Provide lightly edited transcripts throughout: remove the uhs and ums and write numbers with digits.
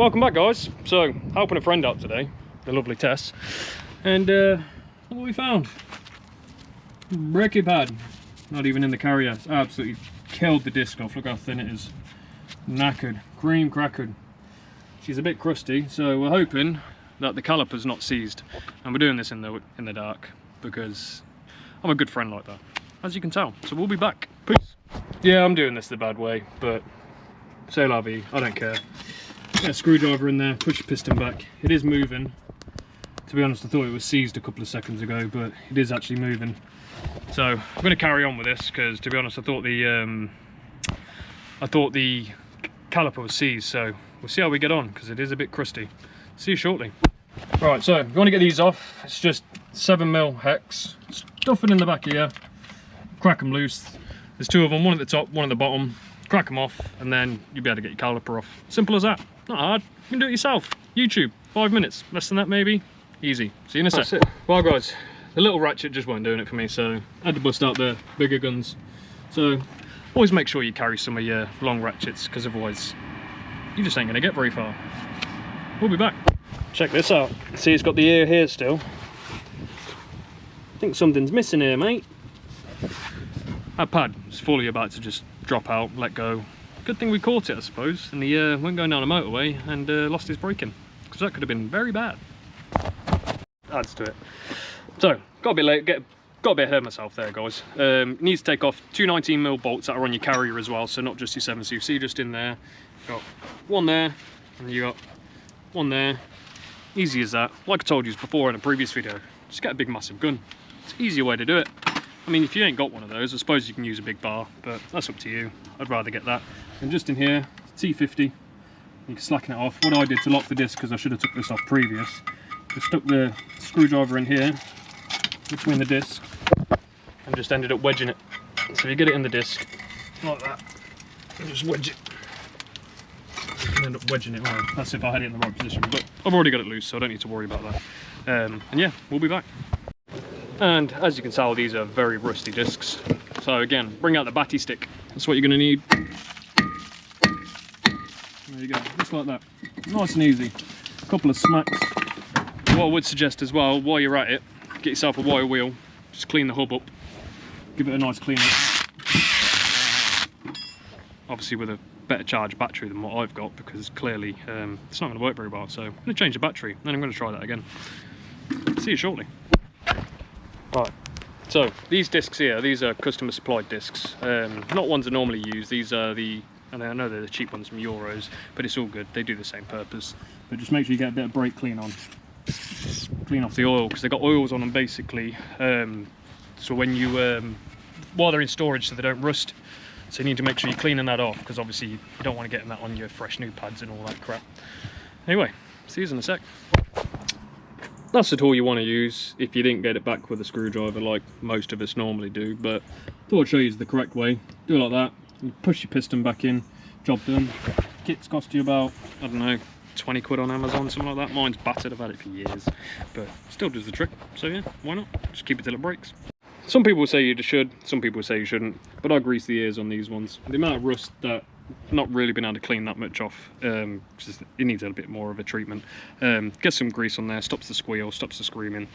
Welcome back, guys. So, helping a friend out today, the lovely Tess, and look what we found. Brake pad, not even in the carrier. It's absolutely killed the disc off. Look how thin it is. Knackered, cream crackered. She's a bit crusty, so we're hoping that the caliper's not seized, and we're doing this in the dark because I'm a good friend like that, as you can tell. So we'll be back. Peace. Yeah, I'm doing this the bad way, but c'est la vie. I don't care. Get a screwdriver in there, push the piston back. It is moving. To be honest, I thought it was seized a couple of seconds ago, but it is actually moving. So I'm going to carry on with this because, to be honest, I thought the caliper was seized. So we'll see how we get on because it is a bit crusty. See you shortly. Right, so if you want to get these off, it's just 7mm hex. Stuff it in the back here. Crack them loose. There's two of them, one at the top, one at the bottom. Crack them off, and then you'll be able to get your caliper off. Simple as that. Not hard. You can do it yourself. YouTube, 5 minutes, less than that maybe. Easy. See you in a sec. Well, guys, the little ratchet just weren't doing it for me, so I had to bust out the bigger guns. So always make sure you carry some of your long ratchets, because otherwise you just ain't gonna get very far. We'll be back. Check this out. See, it's got the ear here still. I think something's missing here, mate. That pad is fully about to just drop out, let go. Good thing we caught it, I suppose, and he went going down a motorway and lost his braking, because that could have been very bad. Adds to it. So, got a bit late, got a bit ahead of myself there, guys. Need to take off two 19mm bolts that are on your carrier as well, so not just your 7. So you see just in there, got one there, and you got one there. Easy as that. Like I told you before in a previous video, just get a big massive gun. It's an easier way to do it. I mean, if you ain't got one of those, I suppose you can use a big bar, but that's up to you. I'd rather get that. And just in here, T50, you can slacken it off. What I did to lock the disc, because I should have took this off previous, just stuck the screwdriver in here, between the disc, and just ended up wedging it. So you get it in the disc, like that, and just wedge it. And end up wedging it. Well, that's if I had it in the right position, but I've already got it loose, so I don't need to worry about that. And yeah, we'll be back. And as you can tell, these are very rusty discs. So again, bring out the batty stick. That's what you're going to need. There you go, just like that. Nice and easy. A couple of smacks. What I would suggest as well, while you're at it, get yourself a wire wheel. Just clean the hub up. Give it a nice clean up. Obviously with a better charged battery than what I've got, because clearly it's not going to work very well. So I'm going to change the battery, then I'm going to try that again. See you shortly. Right, so these discs here, these are customer supplied discs, not ones I normally use. These are and I know they're the cheap ones from Euros, but it's all good, they do the same purpose. But just make sure you get a bit of brake clean on. Clean off the oil, because they've got oils on them basically, so when you, while they're in storage so they don't rust, so you need to make sure you're cleaning that off, because obviously you don't want to get that on your fresh new pads and all that crap. Anyway, see you in a sec. That's the tool you want to use if you didn't get it back with a screwdriver like most of us normally do, but I thought I'd show you the correct way. Do it like that, you push your piston back in, job done. Kit's cost you about, I don't know, 20 quid on Amazon, something like that. Mine's battered, I've had it for years, but still does the trick, so yeah, why not? Just keep it till it breaks. Some people say you should, some people say you shouldn't, but I grease the ears on these ones. The amount of rust that I've not really been able to clean that much off, just, it needs a bit more of a treatment. Get some grease on there, stops the squeal, stops the screaming,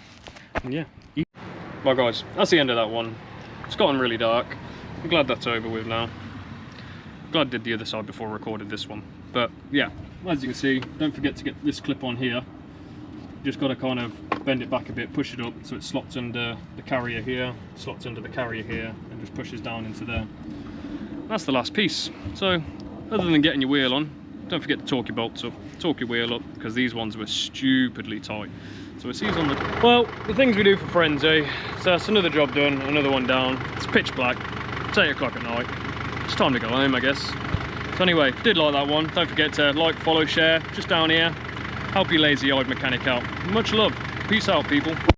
and yeah. Well guys, that's the end of that one. It's gotten really dark. I'm glad that's over with now. Glad I did the other side before I recorded this one. But yeah, as you can see, don't forget to get this clip on here. Just got to kind of bend it back a bit, push it up so it slots under the carrier here, slots under the carrier here, and just pushes down into there. That's the last piece. So other than getting your wheel on, don't forget to torque your bolts up, torque your wheel up, because these ones were stupidly tight. So it sees on the, well, the things we do for friends, eh? So that's another job done, another one down. It's pitch black, it's 8 o'clock at night. It's time to go home, I guess. So anyway, if you did like that one, don't forget to like, follow, share, just down here. Help your lazy-eyed mechanic out. Much love. Peace out, people.